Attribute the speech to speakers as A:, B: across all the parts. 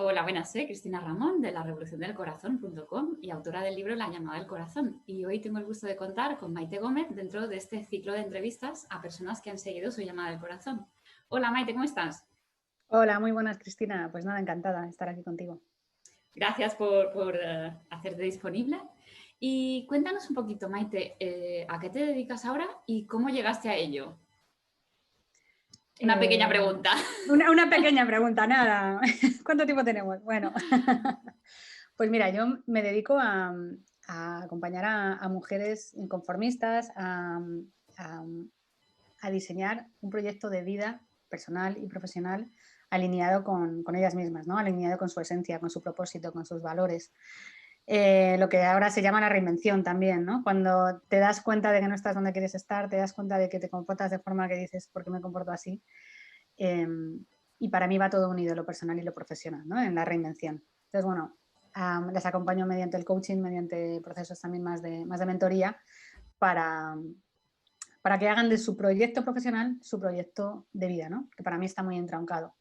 A: Hola, buenas, soy Cristina Ramón de la revoluciondelcorazón.com y autora del libro La llamada del corazón. Y hoy tengo el gusto de contar con Maite Gómez dentro de este ciclo de entrevistas a personas que han seguido su llamada del corazón. Hola Maite, ¿cómo estás?
B: Hola, muy buenas, Cristina. Pues nada, encantada de estar aquí contigo.
A: Gracias por hacerte disponible. Y cuéntanos un poquito, Maite, ¿a qué te dedicas ahora y cómo llegaste a ello? Una pequeña
B: Eh,
A: pregunta.
B: una pequeña pregunta, nada. ¿Cuánto tiempo tenemos? Bueno, pues mira, yo me dedico a acompañar a mujeres inconformistas a- a diseñar un proyecto de vida personal y profesional alineado con ellas mismas, ¿no? Alineado con su esencia, con su propósito, con sus valores. Lo que ahora se llama la reinvención también, ¿no? Cuando te das cuenta de que no estás donde quieres estar, te das cuenta de que te comportas de forma que dices, ¿por qué me comporto así? Eh, y para mí va todo unido, lo personal y lo profesional, ¿no? En la reinvención. Entonces, bueno, les acompaño mediante el coaching, mediante procesos también más de mentoría, para, para que hagan de su proyecto profesional su proyecto de vida, ¿no? Que para mí está muy entroncado.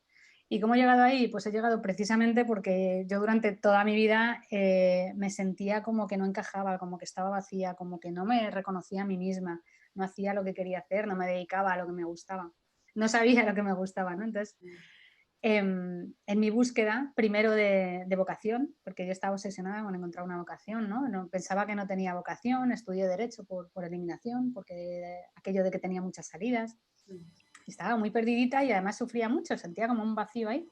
B: ¿Y cómo he llegado ahí? Pues he llegado precisamente porque yo durante toda mi vida me sentía como que no encajaba, como que estaba vacía, como que no me reconocía a mí misma, no hacía lo que quería hacer, no me dedicaba a lo que me gustaba, no sabía lo que me gustaba, ¿no? Entonces, en mi búsqueda, primero de vocación, porque yo estaba obsesionada con encontrar una vocación, ¿no? Pensaba que no tenía vocación, estudié Derecho por eliminación, porque aquello de que tenía muchas salidas, y estaba muy perdidita y además sufría mucho, sentía como un vacío ahí.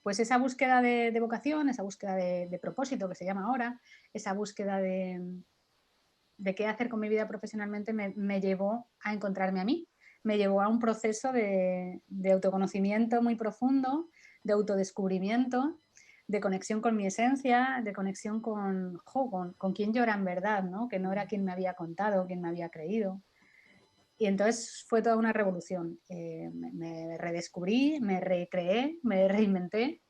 B: Pues esa búsqueda de vocación, esa búsqueda de propósito que se llama ahora, esa búsqueda de qué hacer con mi vida profesionalmente me llevó a encontrarme a mí, me llevó a un proceso de autoconocimiento muy profundo, de autodescubrimiento, de conexión con mi esencia, de conexión con quién yo era en verdad, ¿no? Que no era quien me había contado, quien me había creído. Y entonces fue toda una revolución. Me redescubrí, me recreé, me reinventé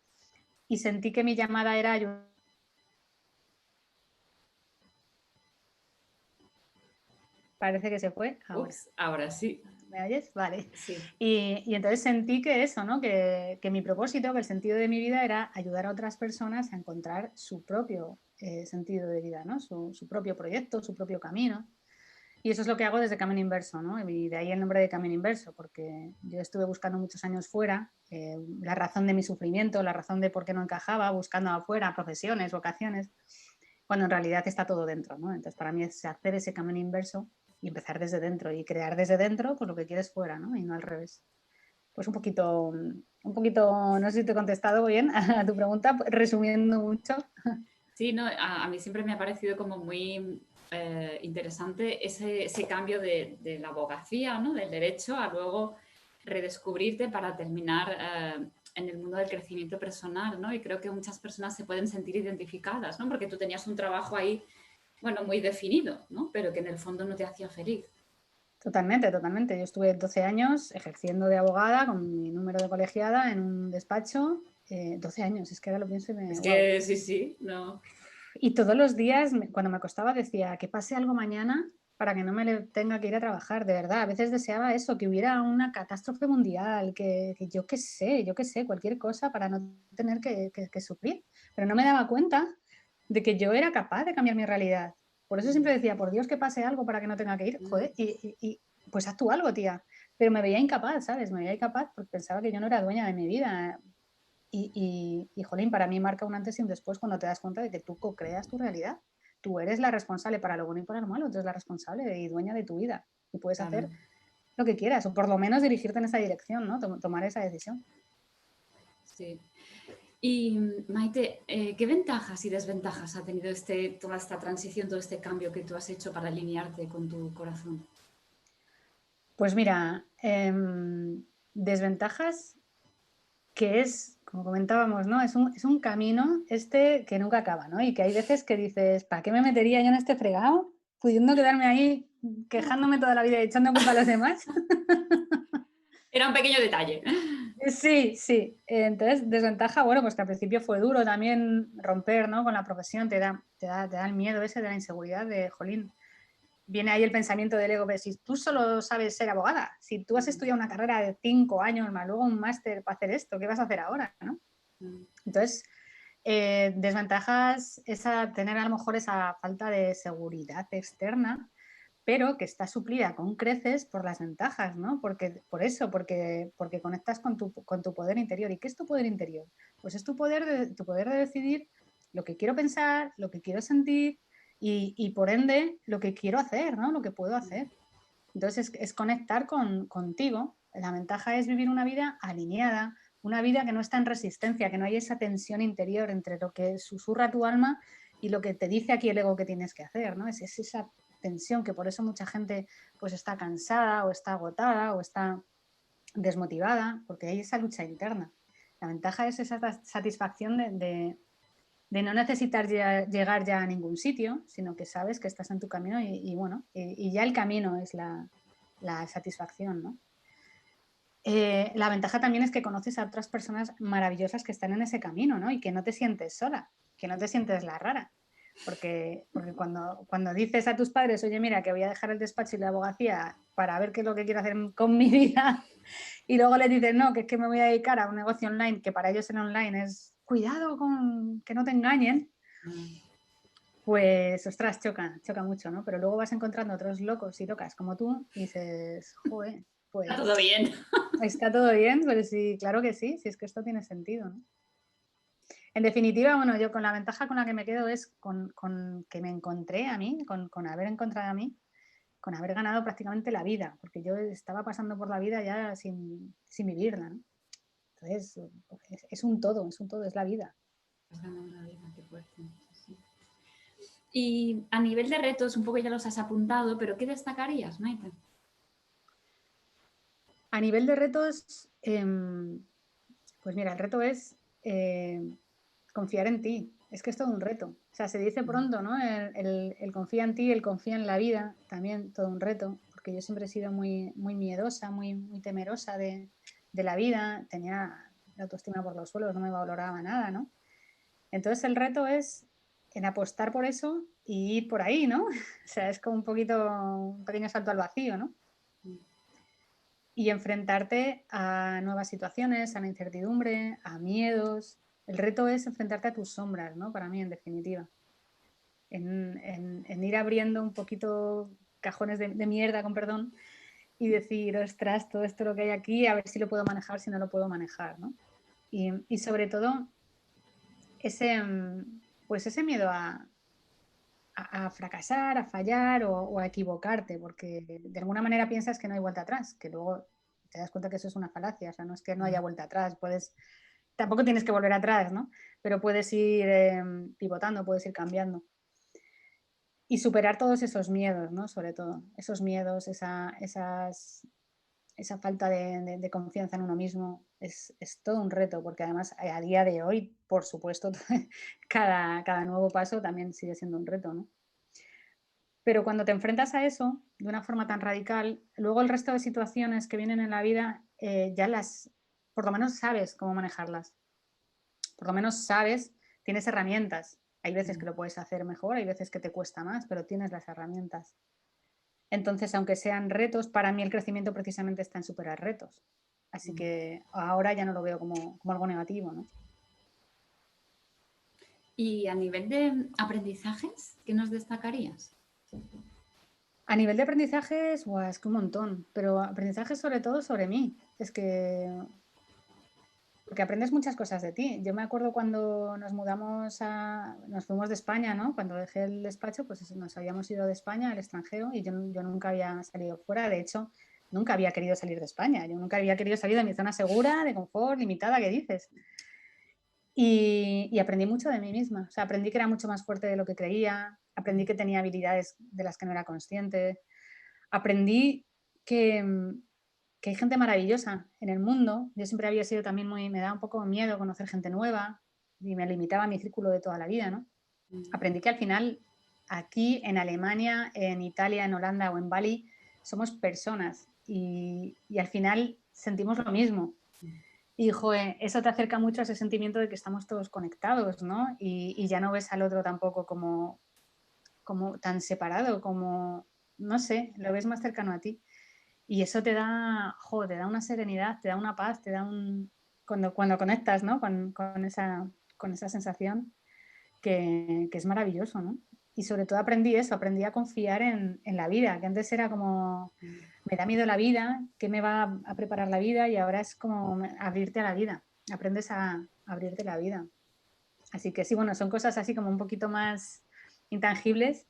B: y sentí que mi llamada era ayudar. Parece que se fue ahora.
A: Ups, ahora sí.
B: ¿Me oyes? Vale.
A: Sí.
B: Y entonces sentí que eso, ¿no? Que mi propósito, que el sentido de mi vida era ayudar a otras personas a encontrar su propio sentido de vida, ¿no? Su propio proyecto, su propio camino. Y eso es lo que hago desde Camino Inverso, ¿no? Y de ahí el nombre de Camino Inverso, porque yo estuve buscando muchos años fuera la razón de mi sufrimiento, la razón de por qué no encajaba, buscando afuera profesiones, vocaciones, cuando en realidad está todo dentro, ¿no? Entonces, para mí es hacer ese camino inverso y empezar desde dentro y crear desde dentro pues lo que quieres fuera, ¿no? Y no al revés. Pues no sé si te he contestado bien a tu pregunta, resumiendo mucho.
A: Sí, no, a mí siempre me ha parecido como muy interesante ese cambio de la abogacía, ¿no? Del derecho a luego redescubrirte para terminar en el mundo del crecimiento personal, ¿no? Y creo que muchas personas se pueden sentir identificadas, ¿no? Porque tú tenías un trabajo ahí, bueno, muy definido, ¿no? Pero que en el fondo no te hacía feliz.
B: Totalmente, totalmente. Yo estuve 12 años ejerciendo de abogada con mi número de colegiada en un despacho. 12 años, es que ahora lo pienso y
A: Es
B: wow.
A: que sí, sí, no.
B: Y todos los días, cuando me acostaba, decía que pase algo mañana para que no tenga que ir a trabajar, de verdad. A veces deseaba eso, que hubiera una catástrofe mundial, que yo qué sé, cualquier cosa para no tener que sufrir. Pero no me daba cuenta de que yo era capaz de cambiar mi realidad. Por eso siempre decía, por Dios, que pase algo para que no tenga que ir. Joder, pues haz tú algo, tía. Pero me veía incapaz, ¿sabes? Me veía incapaz porque pensaba que yo no era dueña de mi vida. Jolín, para mí marca un antes y un después cuando te das cuenta de que tú co-creas tu realidad. Tú eres la responsable para lo bueno y para lo malo, tú eres la responsable y dueña de tu vida. Y puedes
A: Claro,
B: hacer lo que quieras, o por lo menos dirigirte en esa dirección, ¿no? Tomar esa decisión.
A: sí. Y Maite, ¿qué ventajas y desventajas ha tenido toda esta transición, todo este cambio que tú has hecho para alinearte con tu corazón?
B: Pues mira, desventajas que es, como comentábamos, ¿no? Es un camino este que nunca acaba, ¿no? Y que hay veces que dices, ¿para qué me metería yo en este fregado? Pudiendo quedarme ahí quejándome toda la vida y echando culpa a los demás.
A: Era un pequeño detalle.
B: Sí, sí. Entonces, desventaja, bueno, pues que al principio fue duro también romper, ¿no? Con la profesión, te da el miedo ese de la inseguridad de, jolín, viene ahí el pensamiento del ego, pero si tú solo sabes ser abogada, si tú has estudiado una carrera de 5 años, más luego un máster para hacer esto, ¿qué vas a hacer ahora, no? Entonces, Desventajas es tener a lo mejor esa falta de seguridad externa, pero que está suplida con creces por las ventajas, ¿no? Porque conectas con tu poder interior. ¿Y qué es tu poder interior? Pues es tu poder de decidir lo que quiero pensar, lo que quiero sentir y por ende lo que quiero hacer, ¿no? Lo que puedo hacer. Entonces es conectar contigo. La ventaja es vivir una vida alineada, una vida que no está en resistencia, que no hay esa tensión interior entre lo que susurra tu alma y lo que te dice aquí el ego que tienes que hacer, ¿no? Es esa tensión que por eso mucha gente pues está cansada o está agotada o está desmotivada, porque hay esa lucha interna. La ventaja es esa satisfacción de no necesitar llegar ya a ningún sitio, sino que sabes que estás en tu camino y bueno, y ya el camino es la satisfacción, ¿no? La ventaja también es que conoces a otras personas maravillosas que están en ese camino, ¿no? Y que no te sientes sola, que no te sientes la rara. Porque cuando dices a tus padres, oye, mira, que voy a dejar el despacho y la abogacía para ver qué es lo que quiero hacer con mi vida, y luego les dices, no, que es que me voy a dedicar a un negocio online, que para ellos en online es cuidado con que no te engañen, pues, ostras, choca mucho, ¿no? Pero luego vas encontrando otros locos y locas como tú y dices, joder,
A: Está
B: pues
A: todo bien.
B: está todo bien, pero sí, claro que sí, si es que esto tiene sentido, ¿no? En definitiva, bueno, yo con la ventaja con la que me quedo es con que me encontré a mí, con haber encontrado a mí, con haber ganado prácticamente la vida, porque yo estaba pasando por la vida ya sin vivirla, ¿no? Entonces, es un todo, es la vida.
A: Has ganado una vida, qué fuerte. Sí. Y a nivel de retos, un poco ya los has apuntado, pero ¿qué destacarías, Maite?
B: A nivel de retos, pues mira, el reto es confiar en ti. Es que es todo un reto. O sea, se dice pronto, ¿no? El confía en ti, el confía en la vida, también todo un reto, porque yo siempre he sido muy miedosa, muy temerosa de la vida, tenía la autoestima por los suelos, no me valoraba nada, ¿no? Entonces el reto es en apostar por eso y ir por ahí, ¿no? O sea, es como un pequeño salto al vacío, ¿no? Y enfrentarte a nuevas situaciones, a la incertidumbre, a miedos. El reto es enfrentarte a tus sombras, ¿no? Para mí, en definitiva. En ir abriendo un poquito cajones de mierda, con perdón, y decir, ostras, todo esto lo que hay aquí, a ver si lo puedo manejar, si no lo puedo manejar, ¿no? Y sobre todo, pues ese miedo a fracasar, a fallar o a equivocarte, porque de alguna manera piensas que no hay vuelta atrás, que luego te das cuenta que eso es una falacia, o sea, no es que no haya vuelta atrás, tampoco tienes que volver atrás, ¿no? Pero puedes ir pivotando, puedes ir cambiando. Y superar todos esos miedos, ¿no? Sobre todo, esos miedos, esa falta de confianza en uno mismo, es todo un reto, porque además a día de hoy, por supuesto, cada nuevo paso también sigue siendo un reto, ¿no? Pero cuando te enfrentas a eso de una forma tan radical, luego el resto de situaciones que vienen en la vida por lo menos sabes cómo manejarlas. Por lo menos sabes, tienes herramientas. Hay veces que lo puedes hacer mejor, hay veces que te cuesta más, pero tienes las herramientas. Entonces, aunque sean retos, para mí el crecimiento precisamente está en superar retos. Así que ahora ya no lo veo como algo negativo, ¿no?
A: Y a nivel de aprendizajes, ¿qué nos destacarías?
B: A nivel de aprendizajes, es que un montón, pero aprendizajes sobre todo sobre mí. Es que porque aprendes muchas cosas de ti. Yo me acuerdo cuando nos fuimos de España, ¿no? Cuando dejé el despacho, pues nos habíamos ido de España al extranjero y yo nunca había salido fuera. De hecho, nunca había querido salir de España. Yo nunca había querido salir de mi zona segura, de confort, limitada, ¿qué dices? Y aprendí mucho de mí misma. O sea, aprendí que era mucho más fuerte de lo que creía, aprendí que tenía habilidades de las que no era consciente, aprendí que hay gente maravillosa en el mundo. Yo siempre había sido también me da un poco miedo conocer gente nueva y me limitaba a mi círculo de toda la vida, ¿no? Aprendí que al final aquí en Alemania, en Italia, en Holanda o en Bali somos personas y al final sentimos lo mismo. Y, joder, eso te acerca mucho a ese sentimiento de que estamos todos conectados, ¿no? Y ya no ves al otro tampoco como tan separado, como, no sé, lo ves más cercano a ti. Y eso te da una serenidad, te da una paz, te da cuando conectas, ¿no? Con con esa sensación que es maravilloso, ¿no? Y sobre todo aprendí eso, aprendí a confiar en la vida, que antes era como, me da miedo la vida, ¿qué me va a preparar la vida? Y ahora es como abrirte a la vida, aprendes a abrirte la vida. Así que sí, bueno, son cosas así como un poquito más intangibles,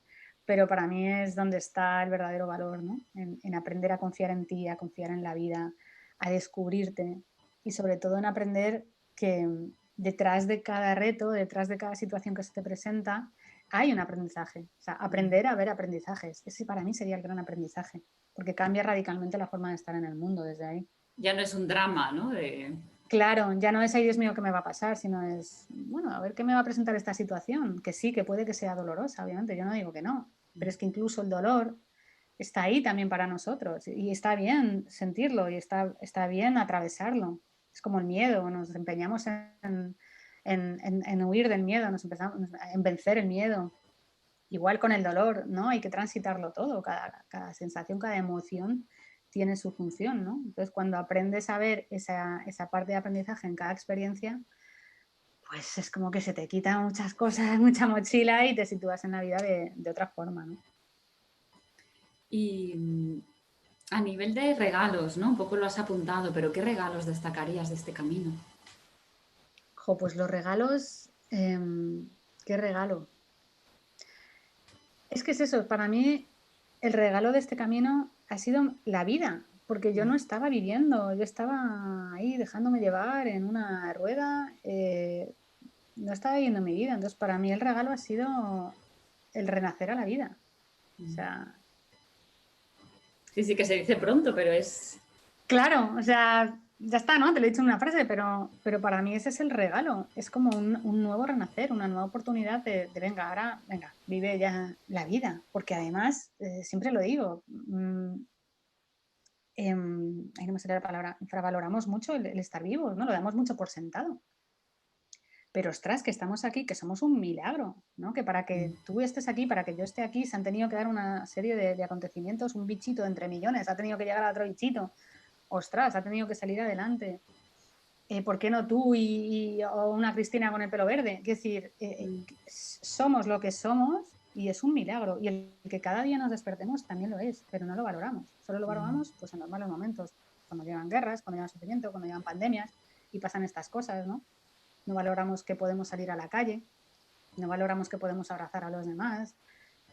B: pero para mí es donde está el verdadero valor, ¿no? En aprender a confiar en ti, a confiar en la vida, a descubrirte y sobre todo en aprender que detrás de cada reto, detrás de cada situación que se te presenta, hay un aprendizaje. O sea, aprender a ver aprendizajes. Ese para mí sería el gran aprendizaje, porque cambia radicalmente la forma de estar en el mundo desde ahí.
A: Ya no es un drama, ¿no?
B: Claro, ya no es, ay Dios mío, ¿qué me va a pasar? Sino es, bueno, a ver qué me va a presentar esta situación, que sí, que puede que sea dolorosa, obviamente, yo no digo que no, pero es que incluso el dolor está ahí también para nosotros y está bien sentirlo y está bien atravesarlo. Es como el miedo, nos empeñamos en huir del miedo, nos empezamos en vencer el miedo. Igual con el dolor, ¿no? Hay que transitarlo todo, cada sensación, cada emoción tiene su función, ¿no? Entonces, cuando aprendes a ver esa parte de aprendizaje en cada experiencia, pues es como que se te quitan muchas cosas, mucha mochila y te sitúas en la vida de otra forma, ¿no?
A: Y a nivel de regalos, ¿no? Un poco lo has apuntado, pero ¿qué regalos destacarías de este camino?
B: Jo, pues los regalos, ¿qué regalo? Es que es eso, para mí el regalo de este camino ha sido la vida, porque yo no estaba viviendo, yo estaba ahí dejándome llevar en una rueda, no estaba viviendo mi vida. Entonces, para mí el regalo ha sido el renacer a la vida. O sea,
A: Sí, sí que se dice pronto, pero es...
B: claro, o sea, ya está, ¿no? Te lo he dicho en una frase, pero para mí ese es el regalo. Es como un nuevo renacer, una nueva oportunidad de venga, ahora, venga, vive ya la vida. Porque además, siempre lo digo, ahí no me sale la palabra, infravaloramos mucho el estar vivos, ¿no? Lo damos mucho por sentado. Pero ostras, que estamos aquí, que somos un milagro, ¿no? Que para que tú estés aquí, para que yo esté aquí, se han tenido que dar una serie de acontecimientos, un bichito entre millones, ha tenido que llegar a otro bichito, ostras, ha tenido que salir adelante. ¿Por qué no tú o una Cristina con el pelo verde? Es decir, somos lo que somos y es un milagro. Y el que cada día nos despertemos también lo es, pero no lo valoramos. Solo lo valoramos pues, en los malos momentos, cuando llegan guerras, cuando llegan sufrimiento, cuando llegan pandemias y pasan estas cosas, ¿no? No valoramos que podemos salir a la calle, no valoramos que podemos abrazar a los demás,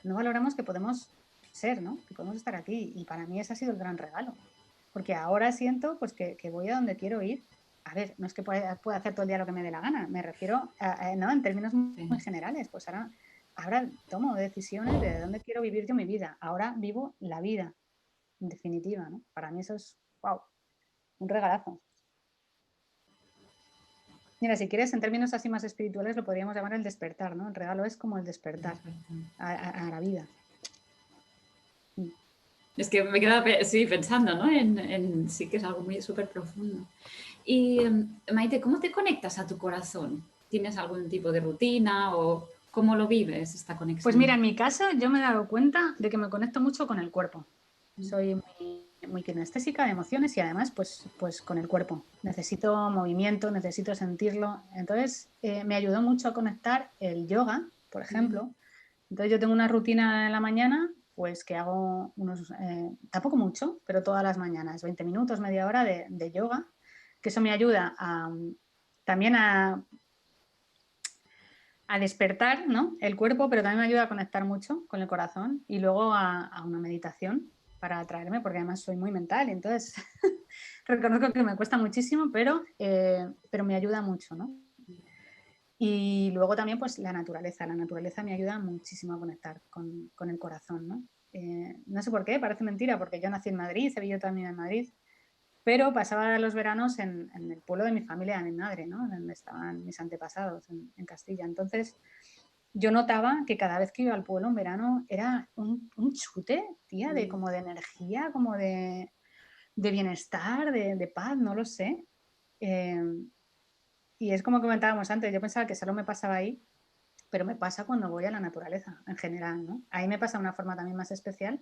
B: no valoramos que podemos ser, ¿no? Que podemos estar aquí. Y para mí ese ha sido el gran regalo. Porque ahora siento pues, que voy a donde quiero ir. A ver, no es que pueda hacer todo el día lo que me dé la gana, me refiero no, en términos muy
A: Sí.
B: generales. Pues ahora tomo decisiones de dónde quiero vivir yo mi vida. Ahora vivo la vida, en definitiva, ¿no? Para mí eso es, wow, un regalazo. Mira, si quieres, en términos así más espirituales, lo podríamos llamar el despertar, ¿no? El regalo es como el despertar a la vida. Mm.
A: Es que me quedaba sí, pensando, ¿no? Sí que es algo muy súper profundo. Y Maite, ¿cómo te conectas a tu corazón? ¿Tienes algún tipo de rutina o cómo lo vives esta
B: Pues mira,
A: conexión?
B: en mi caso yo me he dado cuenta de que me conecto mucho con el cuerpo. Soy muy kinestésica de emociones y además pues con el cuerpo. Necesito movimiento, necesito sentirlo. Entonces me ayudó mucho a conectar el yoga, por ejemplo. Entonces yo tengo una rutina en la mañana, pues que hago tampoco mucho, pero todas las mañanas, 20 minutos, media hora de yoga, que eso me ayuda también a despertar, ¿no? El cuerpo, pero también me ayuda a conectar mucho con el corazón y luego a una meditación para atraerme, porque además soy muy mental y entonces reconozco que me cuesta muchísimo, pero me ayuda mucho, ¿no? Y luego también pues la naturaleza me ayuda muchísimo a conectar con el corazón, ¿no? No sé por qué, parece mentira, porque yo nací en Madrid, he vivido también en Madrid, pero pasaba los veranos en el pueblo de mi familia, de mi madre, ¿no? Donde estaban mis antepasados, en Castilla. Entonces, yo notaba que cada vez que iba al pueblo en verano era un chute, tía, de como de energía, como de bienestar, de paz, no lo sé. Eh, y es como comentábamos antes, yo pensaba que solo me pasaba ahí, pero me pasa cuando voy a la naturaleza en general, ¿no? Ahí me pasa de una forma también más especial,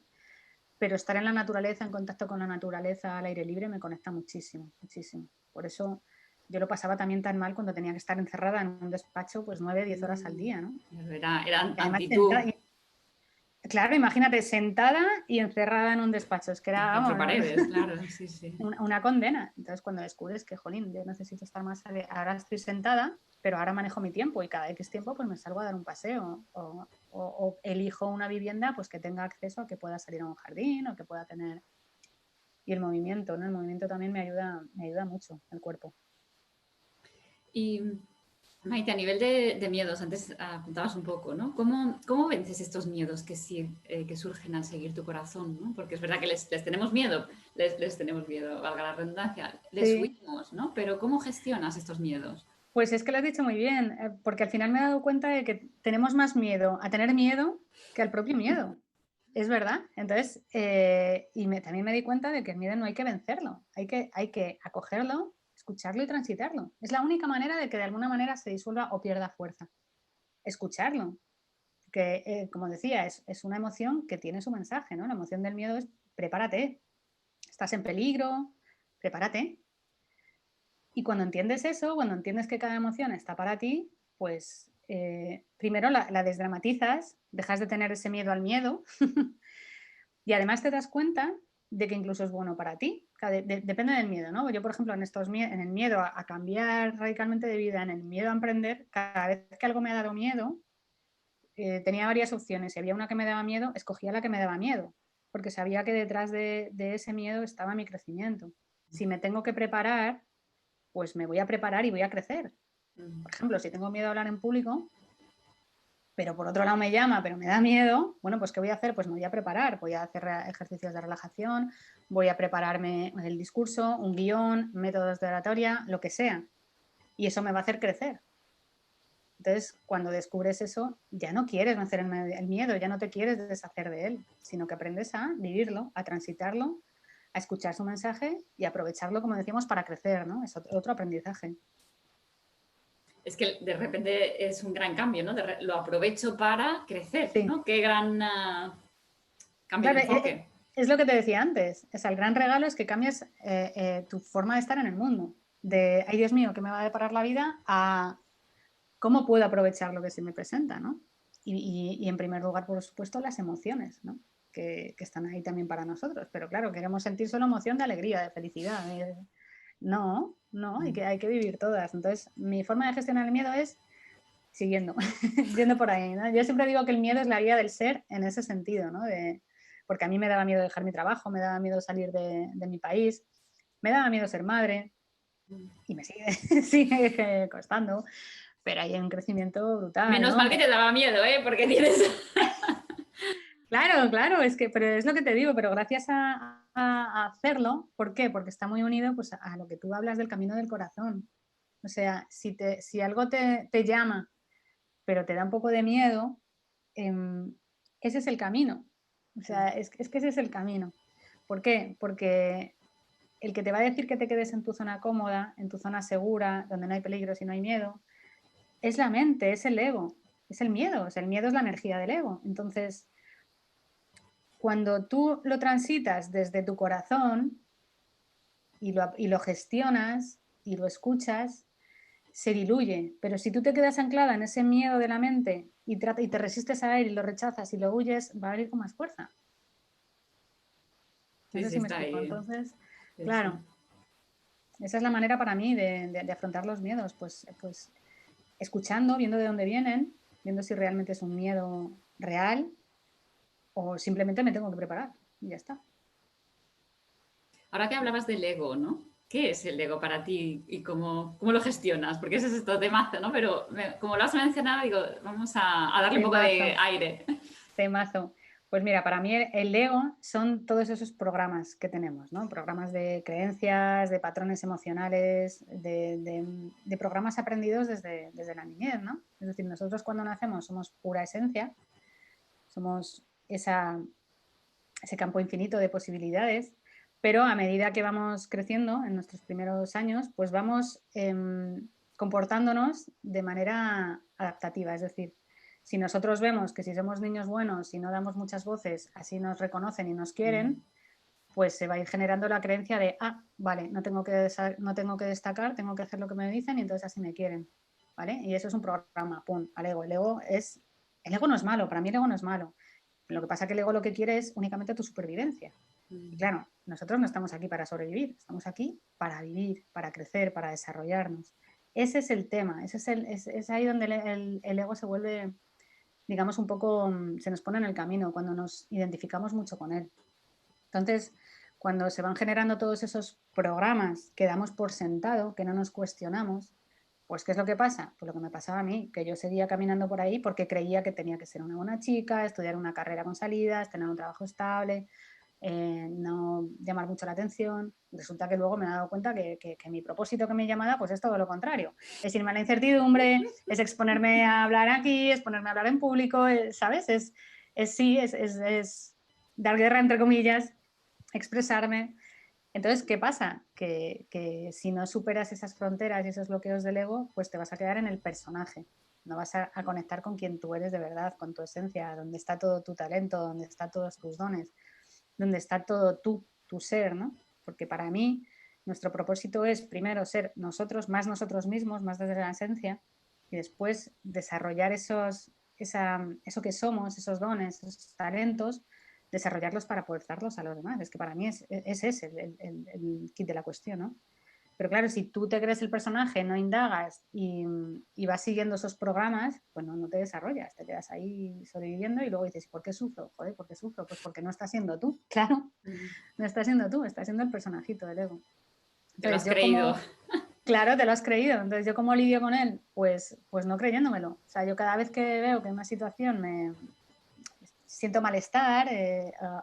B: pero estar en la naturaleza, en contacto con la naturaleza, al aire libre, me conecta muchísimo, muchísimo. Por eso yo lo pasaba también tan mal cuando tenía que estar encerrada en un despacho pues 9, 10 horas al día, ¿no?
A: Era
B: Y además,
A: anti tú,
B: claro, imagínate, sentada y encerrada en un despacho, es que era,
A: cuatro
B: vamos,
A: paredes, claro, sí, sí.
B: una condena. Entonces, cuando descubres que, jolín, yo necesito estar más, ahora estoy sentada, pero ahora manejo mi tiempo y cada X tiempo pues me salgo a dar un paseo o elijo una vivienda pues que tenga acceso a que pueda salir a un jardín o que pueda tener... Y el movimiento, ¿no? El movimiento también me ayuda mucho, el cuerpo.
A: Y Maite, a nivel de miedos, antes apuntabas un poco, ¿no? ¿Cómo vences estos miedos que surgen al seguir tu corazón, ¿no? Porque es verdad que les tenemos miedo, les tenemos miedo, valga la redundancia, les
B: Sí,
A: huimos, ¿no? Pero ¿cómo gestionas estos miedos?
B: pues es que lo has dicho muy bien, porque al final me he dado cuenta de que tenemos más miedo a tener miedo que al propio miedo. Es verdad. Entonces, también me di cuenta de que el miedo no hay que vencerlo, hay que acogerlo, escucharlo y transitarlo. Es la única manera de que de alguna manera se disuelva o pierda fuerza. Escucharlo. Que, como decía, es una emoción que tiene su mensaje, ¿no? La emoción del miedo es prepárate, estás en peligro, prepárate. Y cuando entiendes eso, cuando entiendes que cada emoción está para ti, pues primero la desdramatizas, dejas de tener ese miedo al miedo y además te das cuenta de que incluso es bueno para ti. Depende del miedo, ¿no? Yo, por ejemplo, en el miedo a cambiar radicalmente de vida, en el miedo a emprender, cada vez que algo me ha dado miedo, tenía varias opciones. Si había una que me daba miedo, escogía la que me daba miedo, porque sabía que detrás de ese miedo estaba mi crecimiento. Si me tengo que preparar, pues me voy a preparar y voy a crecer. Por ejemplo, si tengo miedo a hablar en público, pero por otro lado me llama, pero me da miedo, bueno, pues ¿qué voy a hacer? Pues me voy a preparar, voy a hacer ejercicios de relajación, voy a prepararme el discurso, un guión, métodos de oratoria, lo que sea. Y eso me va a hacer crecer. Entonces, cuando descubres eso, ya no quieres vencer el miedo, ya no te quieres deshacer de él, sino que aprendes a vivirlo, a transitarlo, a escuchar su mensaje y aprovecharlo, como decíamos, para crecer, ¿no? Es otro aprendizaje.
A: Es que de repente es un gran cambio, ¿no? Lo aprovecho para crecer,
B: Sí,
A: ¿no? Qué gran cambio de
B: claro,
A: enfoque.
B: es lo que te decía antes. O sea, el gran regalo es que cambies tu forma de estar en el mundo. De, ay Dios mío, ¿qué me va a deparar la vida? A cómo puedo aprovechar lo que se me presenta, ¿no? Y en primer lugar, por supuesto, las emociones, ¿no? Que están ahí también para nosotros. Pero claro, queremos sentir solo emoción de alegría, de felicidad. No, hay que vivir todas. Entonces, mi forma de gestionar el miedo es siguiendo, yendo por ahí, ¿no? Yo siempre digo que el miedo es la guía del ser en ese sentido, ¿no? Porque a mí me daba miedo dejar mi trabajo, me daba miedo salir de mi país, me daba miedo ser madre y me sigue, sigue costando, pero hay un crecimiento brutal,
A: Menos
B: ¿no?
A: mal que te daba miedo, ¿eh? Porque tienes...
B: Claro, es que, pero es lo que te digo, pero gracias a hacerlo, ¿por qué? Porque está muy unido pues, a lo que tú hablas del camino del corazón. O sea, si algo te llama, pero te da un poco de miedo, ese es el camino. O sea, es que ese es el camino. ¿Por qué? Porque el que te va a decir que te quedes en tu zona cómoda, en tu zona segura, donde no hay peligros y no hay miedo, es la mente, es el ego, es el miedo. O sea, el miedo es la energía del ego. Entonces, cuando tú lo transitas desde tu corazón y lo gestionas y lo escuchas, se diluye. Pero si tú te quedas anclada en ese miedo de la mente y te resistes a él y lo rechazas y lo huyes, va a venir con más fuerza. No
A: Sí,
B: sé
A: sí,
B: si me
A: está
B: explico.
A: ahí.
B: Entonces,
A: Sí, sí.
B: claro, esa es la manera para mí de afrontar los miedos, pues escuchando, viendo de dónde vienen, viendo si realmente es un miedo real o simplemente me tengo que preparar y ya está.
A: Ahora que hablabas del ego, ¿no? ¿Qué es el ego para ti y cómo lo gestionas? Porque ese es esto temazo, ¿no? Pero como lo has mencionado, digo, vamos a darle un poco de
B: Temazo,
A: aire.
B: temazo. Pues mira, para mí el ego son todos esos programas que tenemos, ¿no? Programas de creencias, de patrones emocionales, de programas aprendidos desde la niñez, ¿no? Es decir, nosotros cuando nacemos somos pura esencia, somos ese campo infinito de posibilidades, pero a medida que vamos creciendo en nuestros primeros años, pues vamos comportándonos de manera adaptativa. Es decir, si nosotros vemos que si somos niños buenos y no damos muchas voces, así nos reconocen y nos quieren, pues se va a ir generando la creencia de, vale, no tengo que destacar, tengo que hacer lo que me dicen y entonces así me quieren, ¿vale? Y eso es un programa, pum, al ego. El ego no es malo, para mí el ego no es malo. Lo que pasa es que el ego lo que quiere es únicamente tu supervivencia. Y claro, nosotros no estamos aquí para sobrevivir, estamos aquí para vivir, para crecer, para desarrollarnos. Ese es el tema, es ahí donde el ego se vuelve, digamos, un poco, se nos pone en el camino, cuando nos identificamos mucho con él. Entonces, cuando se van generando todos esos programas que damos por sentado, que no nos cuestionamos, pues ¿qué es lo que pasa? Pues lo que me pasaba a mí, que yo seguía caminando por ahí porque creía que tenía que ser una buena chica, estudiar una carrera con salidas, tener un trabajo estable, no llamar mucho la atención. Resulta que luego me he dado cuenta que mi propósito, que mi llamada, pues es todo lo contrario. Es irme a la incertidumbre, es exponerme a hablar aquí, es ponerme a hablar en público, ¿sabes? Es dar guerra, entre comillas, expresarme. Entonces, ¿qué pasa? Que si no superas esas fronteras y esos bloqueos del ego, pues te vas a quedar en el personaje. No vas a conectar con quien tú eres de verdad, con tu esencia, donde está todo tu talento, donde están todos tus dones, donde está todo tú, tu ser, ¿no? Porque para mí, nuestro propósito es primero ser nosotros, más nosotros mismos, más desde la esencia, y después desarrollar eso que somos, esos dones, esos talentos, desarrollarlos para poder darlos a los demás. Es que para mí es ese el kit de la cuestión, ¿no? Pero claro, si tú te crees el personaje, no indagas y vas siguiendo esos programas, pues no te desarrollas, te quedas ahí sobreviviendo y luego dices, ¿por qué sufro? Joder, ¿por qué sufro? Pues porque no estás siendo tú, claro, no estás siendo tú, estás siendo el personajito del ego.
A: Te lo
B: Entonces
A: has
B: yo
A: creído.
B: claro, te lo has creído, entonces yo cómo lidio con él, pues no creyéndomelo. O sea, yo cada vez que veo que una situación me siento malestar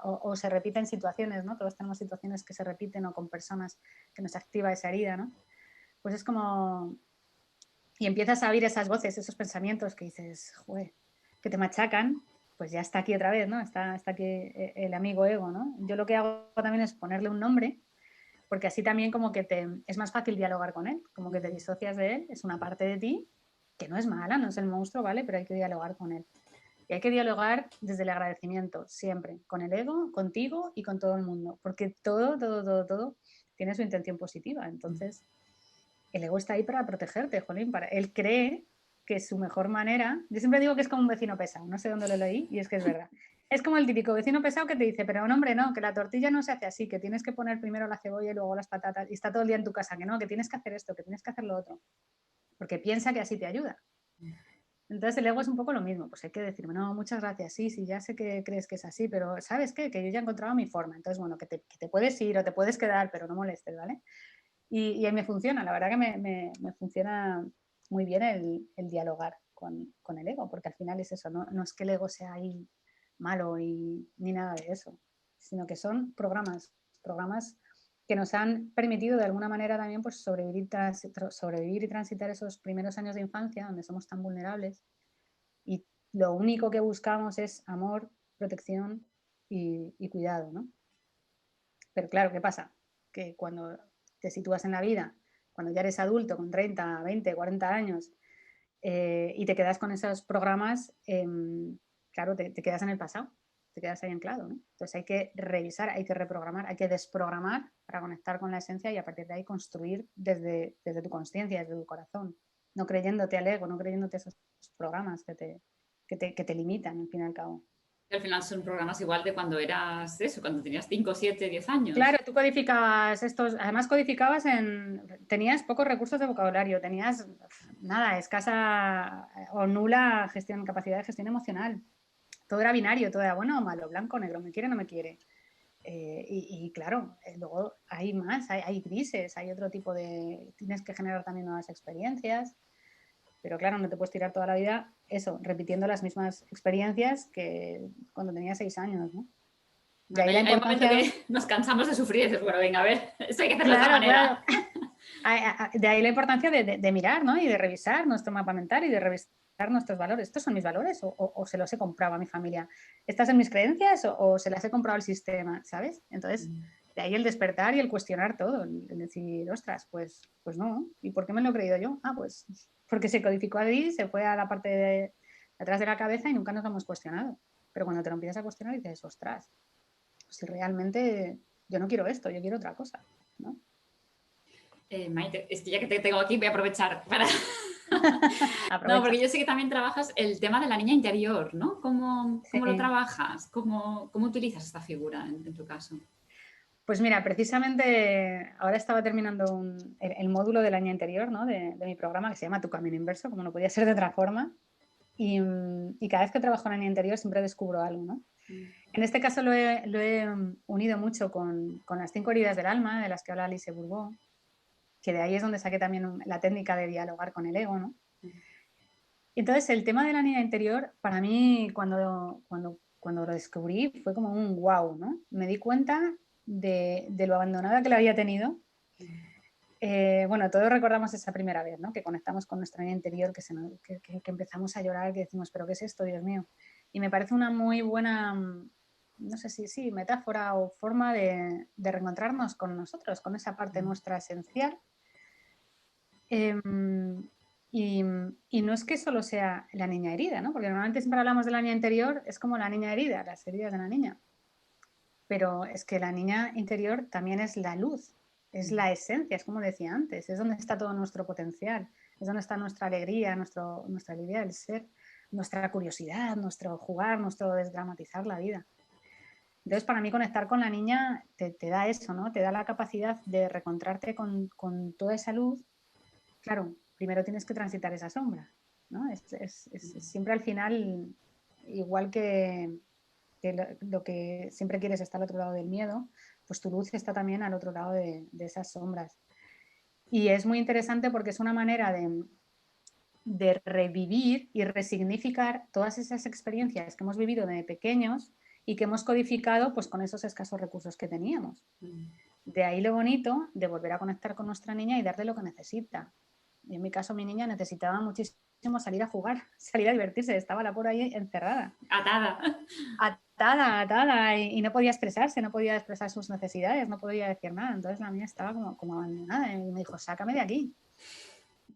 B: o se repiten situaciones, ¿no? Todos tenemos situaciones que se repiten o con personas que nos activa esa herida, ¿no? Pues es como... Y empiezas a oír esas voces, esos pensamientos que dices, joder, que te machacan, pues ya está aquí otra vez, ¿no? Está aquí el amigo ego, ¿no? Yo lo que hago también es ponerle un nombre, porque así también como que es más fácil dialogar con él, como que te disocias de él, es una parte de ti que no es mala, no es el monstruo, ¿vale? Pero hay que dialogar con él. Y hay que dialogar desde el agradecimiento, siempre, con el ego, contigo y con todo el mundo, porque todo tiene su intención positiva. Entonces, el ego está ahí para protegerte, jolín. Él cree que su mejor manera, yo siempre digo que es como un vecino pesado, no sé dónde lo leí y es que es verdad. Es como el típico vecino pesado que te dice, pero no, hombre, no, que la tortilla no se hace así, que tienes que poner primero la cebolla y luego las patatas y está todo el día en tu casa, que no, que tienes que hacer esto, que tienes que hacer lo otro, porque piensa que así te ayuda. Entonces el ego es un poco lo mismo, pues hay que decirme, no, muchas gracias, sí, ya sé que crees que es así, pero ¿sabes qué? Que yo ya he encontrado mi forma, entonces bueno, que te puedes ir o te puedes quedar, pero no molestes, ¿vale? Y ahí me funciona, la verdad que me funciona muy bien el dialogar con el ego, porque al final es eso, no es que el ego sea ahí malo ni nada de eso, sino que son programas que nos han permitido de alguna manera también pues, sobrevivir y transitar esos primeros años de infancia donde somos tan vulnerables y lo único que buscamos es amor, protección y cuidado, ¿no? Pero claro, ¿qué pasa? Que cuando te sitúas en la vida, cuando ya eres adulto con 30, 20, 40 años y te quedas con esos programas, claro, te quedas en el pasado, te quedas ahí anclado, ¿no? Entonces hay que revisar, hay que reprogramar, hay que desprogramar para conectar con la esencia y a partir de ahí construir desde tu consciencia, desde tu corazón, no creyéndote al ego, no creyéndote esos programas que te limitan, al fin y al cabo.
A: Y al final son programas igual de cuando eras eso, cuando tenías 5, 7, 10
B: Claro,
A: años.
B: tú codificabas además codificabas tenías pocos recursos de vocabulario, tenías nada, escasa o nula capacidad de gestión emocional. Todo era binario, todo era bueno o malo, blanco o negro, me quiere o no me quiere. Y claro, luego hay más, hay grises, hay otro tipo tienes que generar también nuevas experiencias, pero claro, no te puedes tirar toda la vida eso, repitiendo las mismas experiencias que cuando tenías 6 años, ¿no? De
A: Bueno,
B: ahí la
A: hay un momento
B: importancia.
A: que nos cansamos de sufrir y dices, bueno, venga, a ver, esto hay que hacerlo de otra
B: Claro, claro.
A: manera.
B: De ahí la importancia de mirar, ¿no? Y de revisar nuestro mapa mental y de revisar nuestros valores. ¿Estos son mis valores o se los he comprado a mi familia? ¿Estas son mis creencias o se las he comprado al sistema? ¿Sabes? Entonces, de ahí el despertar y el cuestionar todo. El decir, ostras, pues no. ¿Y por qué me lo he creído yo? Pues porque se codificó ahí, se fue a la parte de atrás de la cabeza y nunca nos lo hemos cuestionado. Pero cuando te lo empiezas a cuestionar dices, ostras, si realmente yo no quiero esto, yo quiero otra cosa, ¿no?
A: Maite, es que ya que te tengo aquí voy a aprovechar para... No,
B: Aprovecha.
A: porque yo sé que también trabajas el tema de la niña interior, ¿no? ¿Cómo lo
B: Sí.
A: trabajas? ¿Cómo utilizas esta figura en tu caso?
B: Pues mira, precisamente ahora estaba terminando el módulo del año anterior, ¿no? de mi programa que se llama Tu Camino Inverso, como no podía ser de otra forma. Y cada vez que trabajo en el año anterior siempre descubro algo, ¿no? En este caso lo he unido mucho con las 5 heridas del alma, de las que habla Alice Bourbeau, que de ahí es donde saqué también la técnica de dialogar con el ego, ¿no? Y entonces el tema de la niña interior, para mí, cuando lo descubrí, fue como un wow, ¿no? Me di cuenta de lo abandonada que la había tenido. Bueno, todos recordamos esa primera vez, ¿no? Que conectamos con nuestra niña interior, que empezamos a llorar, que decimos, ¿pero qué es esto, Dios mío? Y me parece una muy buena, no sé si sí, metáfora o forma de reencontrarnos con nosotros, con esa parte nuestra esencial. Em, y no es que solo sea la niña herida, ¿no? Porque normalmente siempre hablamos de la niña interior, es como la niña herida, las heridas de la niña. Pero es que la niña interior también es la luz, es la esencia, es como decía antes, es donde está todo nuestro potencial, es donde está nuestra alegría, nuestra alegría del ser, nuestra curiosidad, nuestro jugar, nuestro desdramatizar la vida. Entonces, para mí conectar con la niña te da eso, ¿no? Te da la capacidad de reencontrarte con toda esa luz. Claro, primero tienes que transitar esa sombra, ¿no? Siempre al final, igual que lo que siempre quieres está al otro lado del miedo, pues tu luz está también al otro lado de esas sombras. Y es muy interesante porque es una manera de revivir y resignificar todas esas experiencias que hemos vivido de pequeños y que hemos codificado pues con esos escasos recursos que teníamos. De ahí lo bonito de volver a conectar con nuestra niña y darle lo que necesita. Y en mi caso, mi niña necesitaba muchísimo salir a jugar, salir a divertirse, estaba la por ahí encerrada.
A: Atada.
B: Atada, y no podía expresarse, no podía expresar sus necesidades, no podía decir nada. Entonces la niña estaba como abandonada y me dijo, sácame de aquí.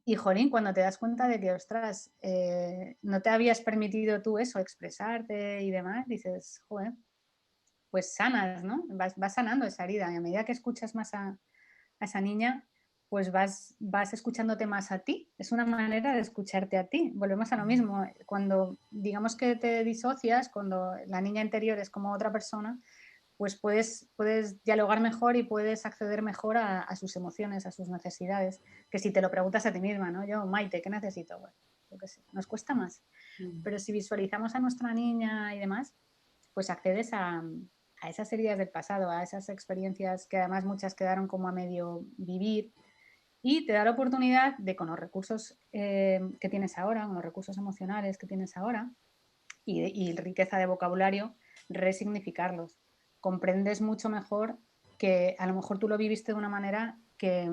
B: Y jolín, cuando te das cuenta de que, ostras, no te habías permitido tú eso, expresarte y demás, dices, joder, pues sanas, ¿no? Vas sanando esa herida y a medida que escuchas más a esa niña, pues vas escuchándote más a ti. Es una manera de escucharte a ti. Volvemos a lo mismo. Cuando digamos que te disocias, cuando la niña interior es como otra persona, pues puedes dialogar mejor y puedes acceder mejor a sus emociones, a sus necesidades, que si te lo preguntas a ti misma, ¿no? Yo, Maite, ¿qué necesito? Bueno, yo qué sé, nos cuesta más. Pero si visualizamos a nuestra niña y demás, pues accedes a esas heridas del pasado, a esas experiencias que además muchas quedaron como a medio vivir y te da la oportunidad de con los recursos que tienes ahora, con los recursos emocionales que tienes ahora y riqueza de vocabulario, resignificarlos. Comprendes mucho mejor que a lo mejor tú lo viviste de una manera que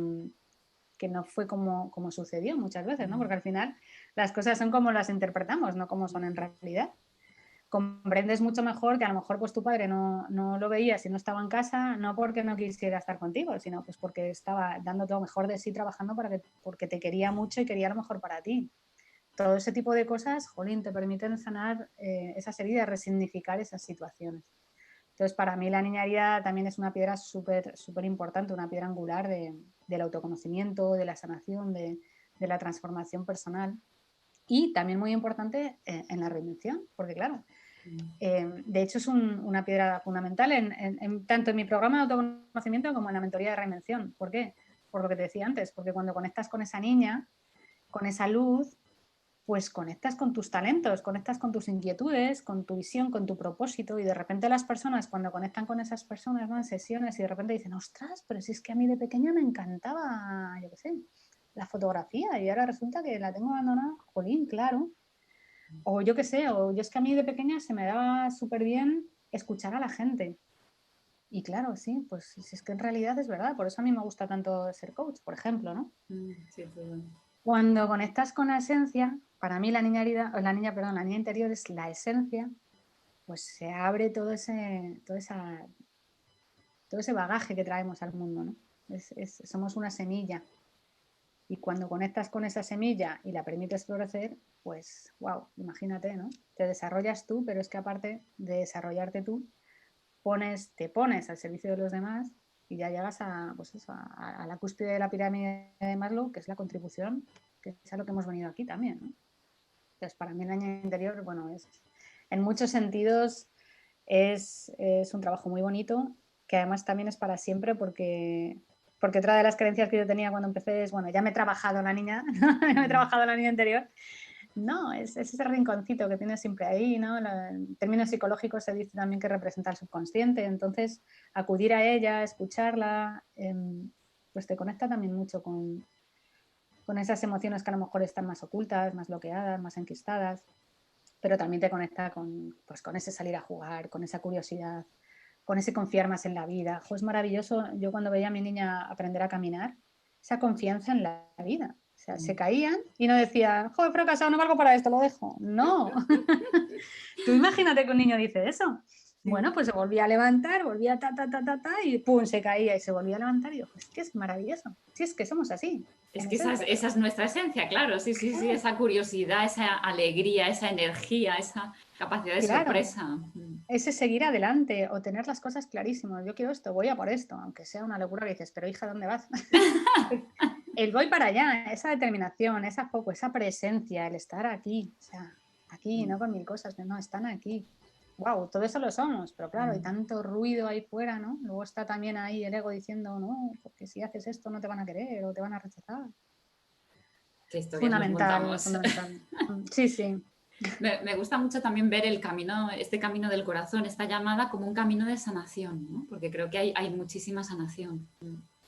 B: no fue como sucedió muchas veces, ¿no? Porque al final las cosas son como las interpretamos, no como son en realidad. Comprendes mucho mejor que a lo mejor pues tu padre no lo veía si no estaba en casa, no porque no quisiera estar contigo, sino pues porque estaba dando lo mejor de sí trabajando porque te quería mucho y quería lo mejor para ti. Todo ese tipo de cosas, jolín, te permiten sanar esas heridas, resignificar esas situaciones. Entonces, para mí la niña herida también es una piedra súper importante, una piedra angular del autoconocimiento, de la sanación, de la transformación personal y también muy importante en la reinvención, porque claro, de hecho es una piedra fundamental tanto en mi programa de autoconocimiento como en la mentoría de reinvención. ¿Por qué? Por lo que te decía antes, porque cuando conectas con esa niña, con esa luz, pues conectas con tus talentos, conectas con tus inquietudes, con tu visión, con tu propósito y de repente las personas cuando conectan con esas personas, ¿no? En sesiones y de repente dicen, ostras, pero si es que a mí de pequeña me encantaba, yo qué sé, la fotografía y ahora resulta que la tengo abandonada, jolín, claro. O yo qué sé, o yo es que a mí de pequeña se me daba súper bien escuchar a la gente. Y claro, sí, pues si es que en realidad es verdad, por eso a mí me gusta tanto ser coach, por ejemplo, ¿no?
A: Sí, pues,
B: Cuando conectas con la esencia, para mí la niña herida, o la niña interior es la esencia, pues se abre todo ese bagaje que traemos al mundo, ¿no? Somos una semilla. Y cuando conectas con esa semilla y la permites florecer, pues, wow, imagínate, ¿no? Te desarrollas tú, pero es que aparte de desarrollarte tú, te pones al servicio de los demás y ya llegas a, pues eso, a la cúspide de la pirámide de Maslow, que es la contribución, que es a lo que hemos venido aquí también, ¿no? Entonces, para mí el año interior, bueno, en muchos sentidos es un trabajo muy bonito, que además también es para siempre porque otra de las creencias que yo tenía cuando empecé es, bueno, ya me he trabajado la niña, ya me he trabajado la niña interior. No, es ese rinconcito que tienes siempre ahí, ¿no? En términos psicológicos se dice también que representa el subconsciente, entonces acudir a ella, escucharla, pues te conecta también mucho con esas emociones que a lo mejor están más ocultas, más bloqueadas, más enquistadas, pero también te conecta pues con ese salir a jugar, con esa curiosidad, con ese confiar más en la vida. Es maravilloso, yo cuando veía a mi niña aprender a caminar, esa confianza en la vida. O sea, se caían y no decía, joder, he fracasado, no valgo para esto, lo dejo. No. Tú imagínate que un niño dice eso. Bueno, pues se volvía a levantar, volvía y pum, se caía y se volvía a levantar y digo, pues es maravilloso. Si es que somos así.
A: Es que esa es nuestra esencia, claro, sí, esa curiosidad, esa alegría, esa energía, esa capacidad de sorpresa.
B: Ese seguir adelante o tener las cosas clarísimas. Yo quiero esto, voy a por esto, aunque sea una locura que dices, pero hija, ¿dónde vas? El voy para allá, esa determinación, esa foco, esa presencia, el estar aquí, o sea, aquí, no con mil cosas, no, están aquí. Wow, todo eso lo somos, pero claro, hay tanto ruido ahí fuera, ¿no? Luego está también ahí el ego diciendo, no, porque si haces esto no te van a querer o te van a rechazar.
A: Qué historias nos
B: Fundamental,
A: montamos.
B: fundamental. Sí, sí.
A: Me gusta mucho también ver este camino del corazón, esta llamada como un camino de sanación, ¿no? Porque creo que hay muchísima sanación.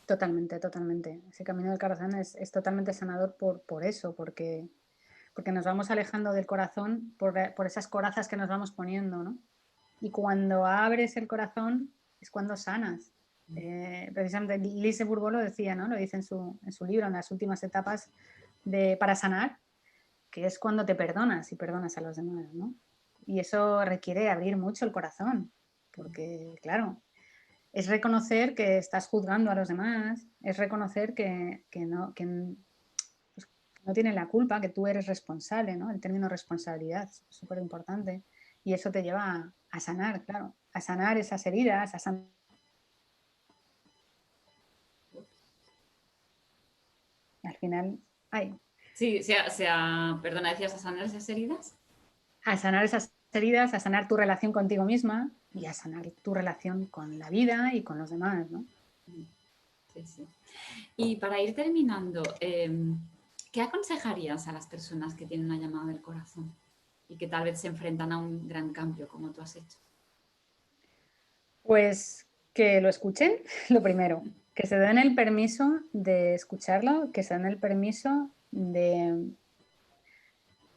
B: Totalmente, totalmente. Ese camino del corazón es totalmente sanador por eso, porque nos vamos alejando del corazón por esas corazas que nos vamos poniendo, ¿no? Y cuando abres el corazón es cuando sanas. Precisamente Lise Bourbeau lo decía, ¿no? Lo dice en su libro, en las últimas etapas para sanar, que es cuando te perdonas y perdonas a los demás, ¿no? Y eso requiere abrir mucho el corazón, porque, claro, es reconocer que estás juzgando a los demás, es reconocer que no tienen la culpa, que tú eres responsable, ¿no? El término responsabilidad es súper importante y eso te lleva a sanar, claro, a sanar esas heridas, al final,
A: Sí, perdona, ¿decías a sanar esas heridas?
B: a sanar esas heridas, a sanar tu relación contigo misma y a sanar tu relación con la vida y con los demás, ¿no?
A: Sí, sí. Y para ir terminando, ¿qué aconsejarías a las personas que tienen una llamada del corazón y que tal vez se enfrentan a un gran cambio como tú has hecho?
B: Pues que lo escuchen, lo primero, que se den el permiso de escucharlo, que se den el permiso de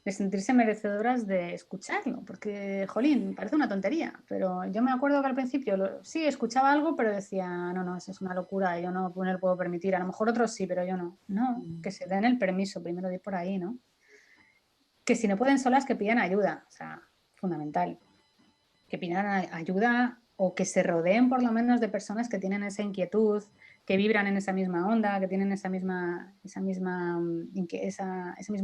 B: sentirse merecedoras de escucharlo, porque, jolín, parece una tontería, pero yo me acuerdo que al principio sí escuchaba algo, pero decía, no, eso es una locura, yo no me lo puedo permitir, a lo mejor otros sí, pero yo no. No, que se den el permiso, primero de ir por ahí, ¿no? Que si no pueden solas, que pidan ayuda, o sea, fundamental, que pidan ayuda o que se rodeen por lo menos de personas que tienen esa inquietud, que vibran en esa misma onda, que tienen ese mismo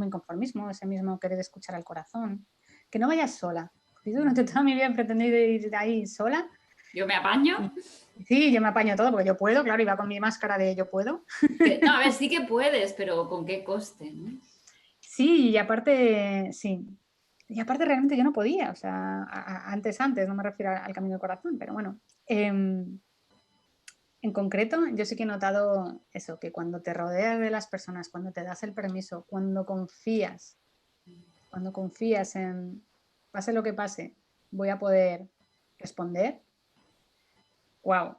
B: inconformismo, ese mismo querer escuchar al corazón. Que no vayas sola. Yo durante toda mi vida he pretendido ir ahí sola.
A: ¿Yo me apaño?
B: Sí, yo me apaño todo porque yo puedo, claro, iba con mi máscara de yo puedo.
A: No, a ver, sí que puedes, pero ¿con qué coste? ¿No?
B: Sí, y aparte, sí. Y aparte realmente yo no podía, o sea, antes, no me refiero al camino del corazón, pero bueno. En concreto, yo sí que he notado eso, que cuando te rodeas de las personas, cuando te das el permiso, cuando confías en, pase lo que pase, voy a poder responder, wow,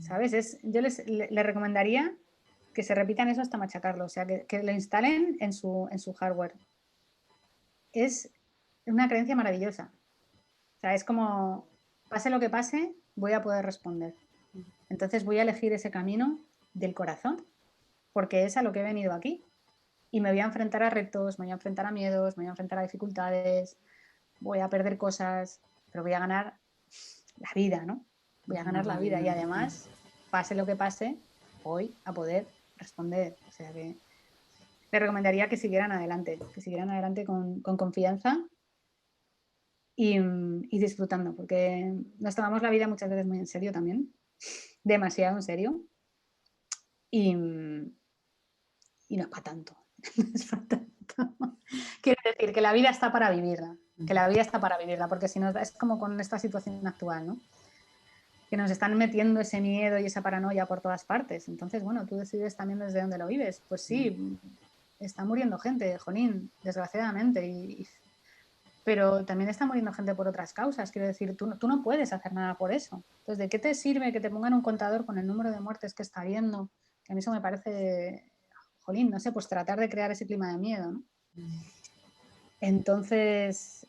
B: ¿sabes? Yo le recomendaría que se repitan eso hasta machacarlo, o sea, que lo instalen en su hardware. Es una creencia maravillosa. O sea, es como, pase lo que pase, voy a poder responder. Entonces voy a elegir ese camino del corazón, porque es a lo que he venido aquí. Y me voy a enfrentar a retos, me voy a enfrentar a miedos, me voy a enfrentar a dificultades, voy a perder cosas, pero voy a ganar la vida, ¿no? Voy a ganar la vida y además, pase lo que pase, voy a poder responder. O sea que le recomendaría que siguieran adelante con confianza y disfrutando, porque nos tomamos la vida muchas veces muy en serio también, demasiado en serio, y, y no es para tanto. No es para tanto. Quiero decir que la vida está para vivirla, que la vida está para vivirla, porque si no es como con esta situación actual, ¿no? Que nos están metiendo ese miedo y esa paranoia por todas partes. Entonces, bueno, tú decides también desde dónde lo vives. Pues sí, está muriendo gente, jolín, desgraciadamente, pero también está muriendo gente por otras causas. Quiero decir, tú no puedes hacer nada por eso. Entonces, ¿de qué te sirve que te pongan un contador con el número de muertes que está habiendo? Que a mí eso me parece, jolín, no sé, pues tratar de crear ese clima de miedo, ¿no? Entonces,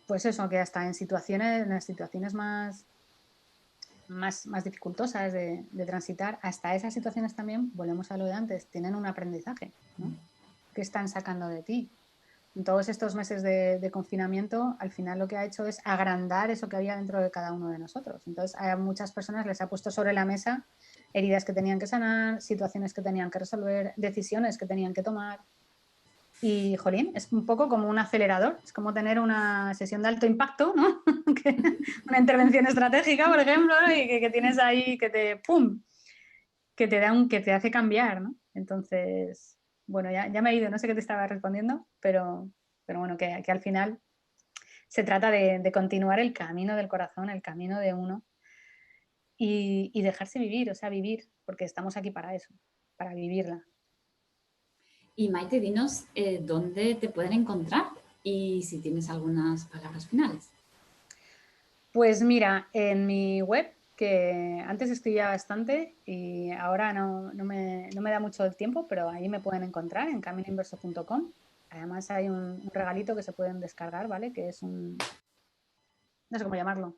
B: pues eso, que hasta en las situaciones más dificultosas de transitar, hasta esas situaciones también, volvemos a lo de antes, tienen un aprendizaje, ¿no? ¿Qué están sacando de ti? En todos estos meses de confinamiento, al final lo que ha hecho es agrandar eso que había dentro de cada uno de nosotros. Entonces, a muchas personas les ha puesto sobre la mesa heridas que tenían que sanar, situaciones que tenían que resolver, decisiones que tenían que tomar. Y, jolín, es un poco como un acelerador, es como tener una sesión de alto impacto, ¿no? Una intervención estratégica, por ejemplo, ¿no? Y que tienes ahí que te, ¡pum!, que te hace cambiar, ¿no? Entonces, bueno, ya me he ido, no sé qué te estaba respondiendo, pero bueno, que al final se trata de continuar el camino del corazón, el camino de uno y dejarse vivir, o sea, vivir, porque estamos aquí para eso, para vivirla.
A: Y Maite, dinos dónde te pueden encontrar y si tienes algunas palabras finales.
B: Pues mira, en mi web, que antes escribía bastante y ahora no me da mucho el tiempo, pero ahí me pueden encontrar en caminoinverso.com. Además hay un regalito que se pueden descargar, ¿vale? Que es no sé cómo llamarlo.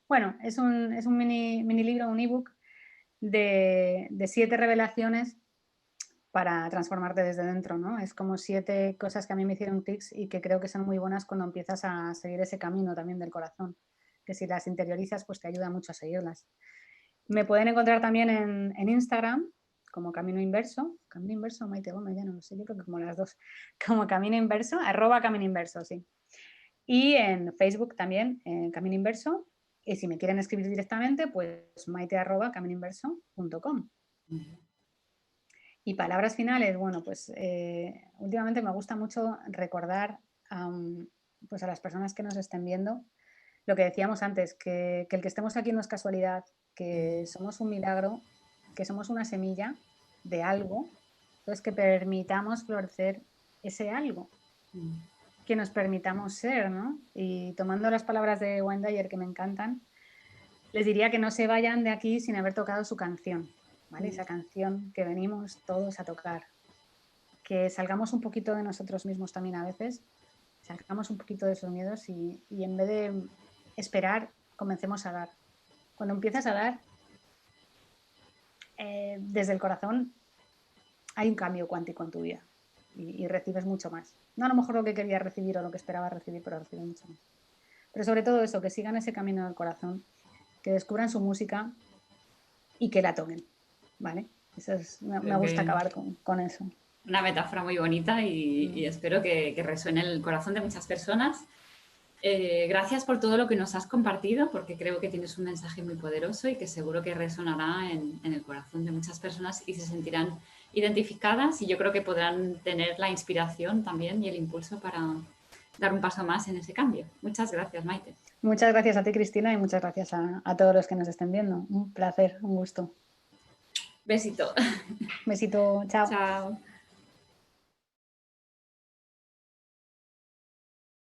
B: Bueno, es un mini libro, un ebook de 7 revelaciones para transformarte desde dentro, ¿no? Es como 7 cosas que a mí me hicieron tics y que creo que son muy buenas cuando empiezas a seguir ese camino también del corazón, que si las interiorizas, pues te ayuda mucho a seguirlas. Me pueden encontrar también en Instagram como Camino Inverso, Maite Gómez, ya no lo sé, yo creo que como las dos, como Camino Inverso, @Camino Inverso, sí. Y en Facebook también, Camino Inverso, y si me quieren escribir directamente, pues maite@caminoinverso.com. Y palabras finales, bueno, pues últimamente me gusta mucho recordar pues a las personas que nos estén viendo lo que decíamos antes, que el que estemos aquí no es casualidad, que somos un milagro, que somos una semilla de algo, entonces que permitamos florecer ese algo, que nos permitamos ser, ¿no? Y tomando las palabras de Wayne Dyer, que me encantan, les diría que no se vayan de aquí sin haber tocado su canción, ¿vale? Esa canción que venimos todos a tocar. Que salgamos un poquito de nosotros mismos también a veces, salgamos un poquito de esos miedos y en vez de esperar, comencemos a dar. Cuando empiezas a dar, desde el corazón, hay un cambio cuántico en tu vida y recibes mucho más. No a lo mejor lo que querías recibir o lo que esperabas recibir, pero recibes mucho más. Pero sobre todo eso, que sigan ese camino del corazón, que descubran su música y que la toquen, ¿vale? Me gusta acabar con eso.
A: Una metáfora muy bonita y espero que resuene en el corazón de muchas personas. Gracias por todo lo que nos has compartido, porque creo que tienes un mensaje muy poderoso y que seguro que resonará en el corazón de muchas personas y se sentirán identificadas y yo creo que podrán tener la inspiración también y el impulso para dar un paso más en ese cambio. Muchas gracias, Maite.
B: Muchas gracias a ti, Cristina, y muchas gracias a todos los que nos estén viendo. Un placer, un gusto.
A: Besito.
B: Besito, chao.
A: Chao.